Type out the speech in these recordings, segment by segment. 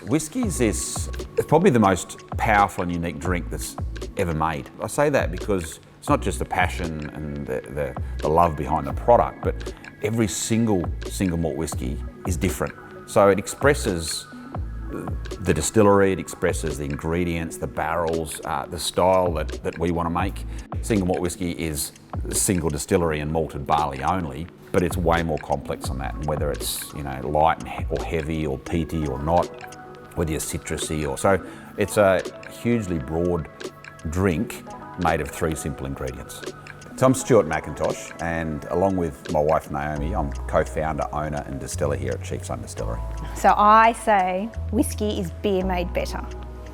Whiskies is probably the most powerful and unique drink that's ever made. I say that because it's not just the passion and the love behind the product, but every single malt whiskey is different. So it expresses the distillery, it expresses the ingredients, the barrels, the style that we want to make. Single malt whiskey is single distillery and malted barley only, but it's way more complex than that. And whether it's light or heavy or peaty or not, whether you're citrusy or so, it's a hugely broad drink made of 3 simple ingredients. So I'm Stuart McIntosh, and along with my wife Naomi, I'm co-founder, owner and distiller here at Son Distillery. So I say whiskey is beer made better,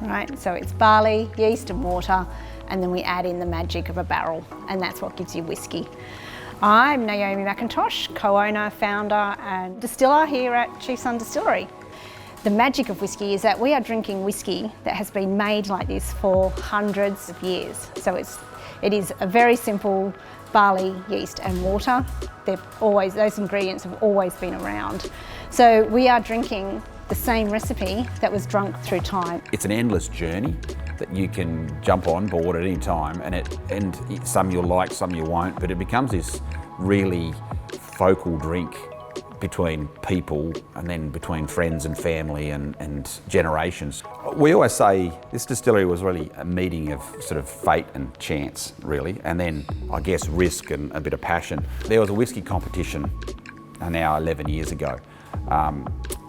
right? So it's barley, yeast and water, and then we add in the magic of a barrel, and that's what gives you whiskey. I'm Naomi McIntosh, co-owner, founder and distiller here at Son Distillery. The magic of whiskey is that we are drinking whiskey that has been made like this for hundreds of years. So it is a very simple barley, yeast and water. Those ingredients have always been around. So we are drinking the same recipe that was drunk through time. It's an endless journey that you can jump on board at any time, and some you'll like, some you won't, but it becomes this really focal drink between people and then between friends and family and generations. We always say this distillery was really a meeting of sort of fate and chance, really, and then I guess risk and a bit of passion. There was a whiskey competition now 11 years ago,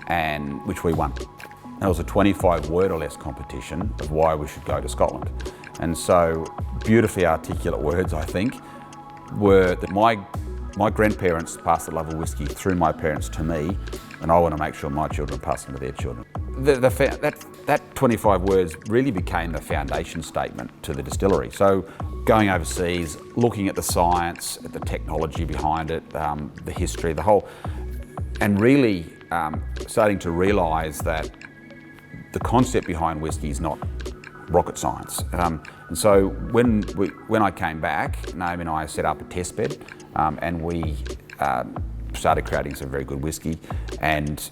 and which we won. There was a 25 word or less competition of why we should go to Scotland. And so beautifully articulate words, I think, were that my grandparents passed the love of whiskey through my parents to me, and I want to make sure my children pass them to their children. That 25 words really became the foundation statement to the distillery. So going overseas, looking at the science, at the technology behind it, the history, the whole, and really starting to realise that the concept behind whiskey is not rocket science. And so when I came back, Naomi and I set up a test bed, and we started creating some very good whiskey, and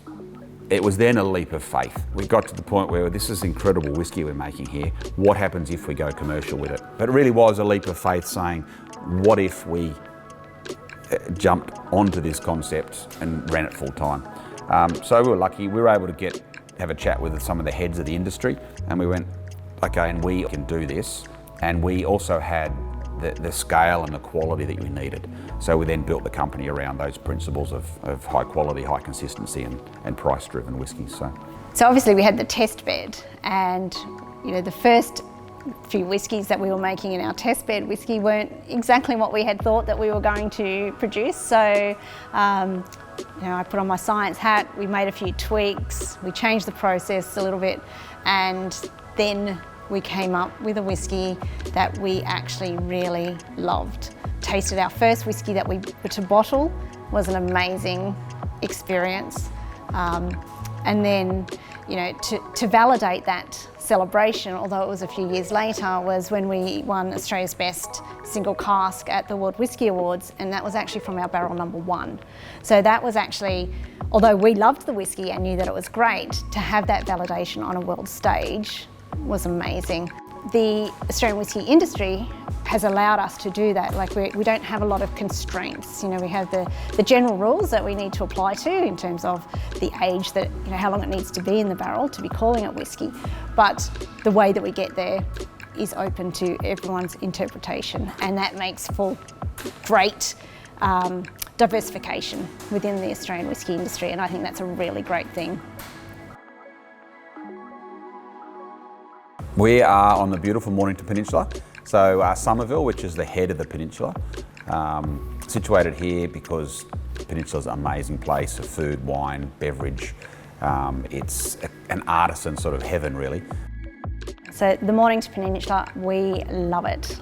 it was then a leap of faith. We got to the point where this is incredible whiskey we're making here. What happens if we go commercial with it? But it really was a leap of faith saying, what if we jumped onto this concept and ran it full time? So we were lucky. We were able to have a chat with some of the heads of the industry, and we went, okay, and we can do this. And we also had the scale and the quality that we needed. So we then built the company around those principles of high quality, high consistency and price-driven whiskies. So obviously we had the test bed, and the first few whiskies that we were making in our test bed whiskey weren't exactly what we had thought that we were going to produce. So I put on my science hat, we made a few tweaks, we changed the process a little bit, and then we came up with a whiskey that we actually really loved. Tasted our first whiskey that we put to bottle, was an amazing experience. And then, to validate that celebration, although it was a few years later, was when we won Australia's Best Single Cask at the World Whisky Awards, and that was actually from our barrel number 1. So that was actually, although we loved the whiskey and knew that it was great, to have that validation on a world stage was amazing. The Australian whisky industry has allowed us to do that. Like we don't have a lot of constraints. We have the general rules that we need to apply to in terms of the age that, how long it needs to be in the barrel to be calling it whiskey. But the way that we get there is open to everyone's interpretation, and that makes for great diversification within the Australian whisky industry, and I think that's a really great thing. We are on the beautiful Mornington Peninsula, so Somerville, which is the head of the peninsula, situated here because the peninsula is an amazing place of food, wine, beverage. It's an artisan sort of heaven, really. So the Mornington Peninsula, we love it.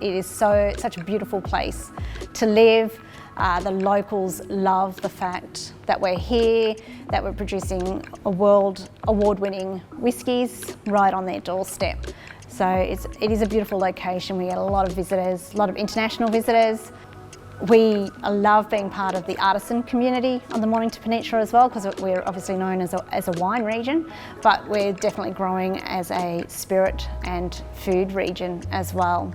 It is such a beautiful place to live. The locals love the fact that we're here, that we're producing world award-winning whiskies right on their doorstep. So it is a beautiful location. We get a lot of visitors, a lot of international visitors. We love being part of the artisan community on the Mornington Peninsula as well, because we're obviously known as a wine region, but we're definitely growing as a spirit and food region as well.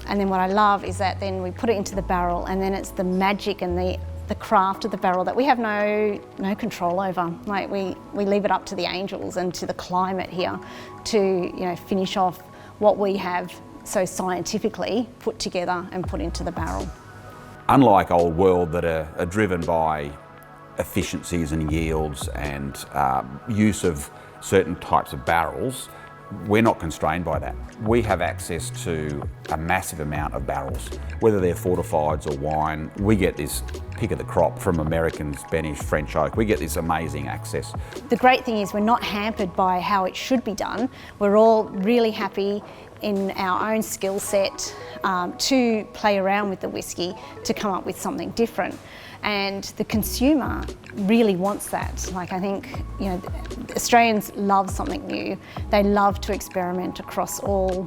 And then what I love is that then we put it into the barrel, and then it's the magic and the craft of the barrel that we have no control over. Like we leave it up to the angels and to the climate here to finish off what we have so scientifically put together and put into the barrel. Unlike old world that are driven by efficiencies and yields and use of certain types of barrels, we're not constrained by that. We have access to a massive amount of barrels, whether they're fortifieds or wine. We get this pick of the crop from American, Spanish, French oak. We get this amazing access. The great thing is we're not hampered by how it should be done. We're all really happy in our own skill set to play around with the whiskey to come up with something different. And the consumer really wants that. Like, I think, Australians love something new. They love to experiment across all,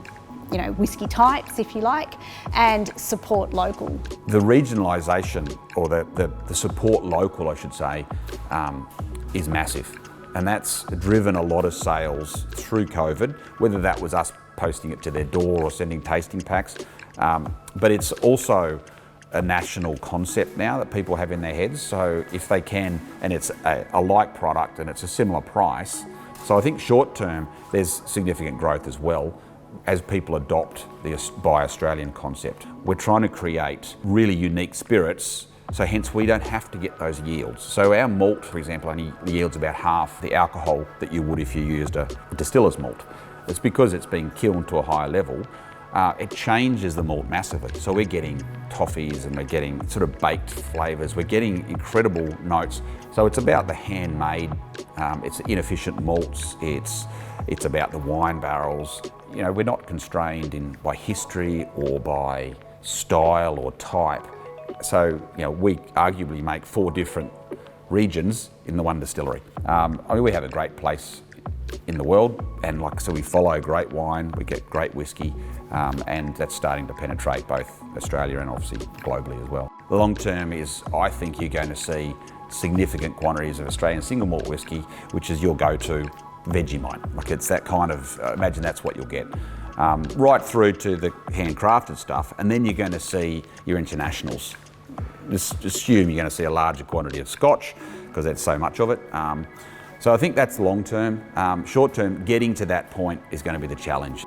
whiskey types, if you like, and support local. The regionalisation, or the support local, I should say, is massive. And that's driven a lot of sales through COVID, whether that was us posting it to their door or sending tasting packs. But it's also a national concept now that people have in their heads. So if they can, and it's a like product and it's a similar price. So I think short term, there's significant growth as well as people adopt the Buy Australian concept. We're trying to create really unique spirits, so hence we don't have to get those yields. So our malt, for example, only yields about half the alcohol that you would if you used a distiller's malt. It's because it's being kilned to a higher level. It changes the malt massively. So we're getting toffees and we're getting sort of baked flavours. We're getting incredible notes. So it's about the handmade, it's inefficient malts, it's about the wine barrels. We're not constrained by history or by style or type. So, we arguably make 4 different regions in the one distillery. We have a great place in the world, and like I said, we follow great wine, we get great whiskey, and that's starting to penetrate both Australia and obviously globally as well. The long term is, I think you're going to see significant quantities of Australian single malt whiskey, which is your go-to Vegemite. Like, it's that kind of, imagine that's what you'll get. Right through to the handcrafted stuff, and then you're going to see your internationals. Just assume you're going to see a larger quantity of Scotch, because there's so much of it. So I think that's long term. Short term, getting to that point is going to be the challenge.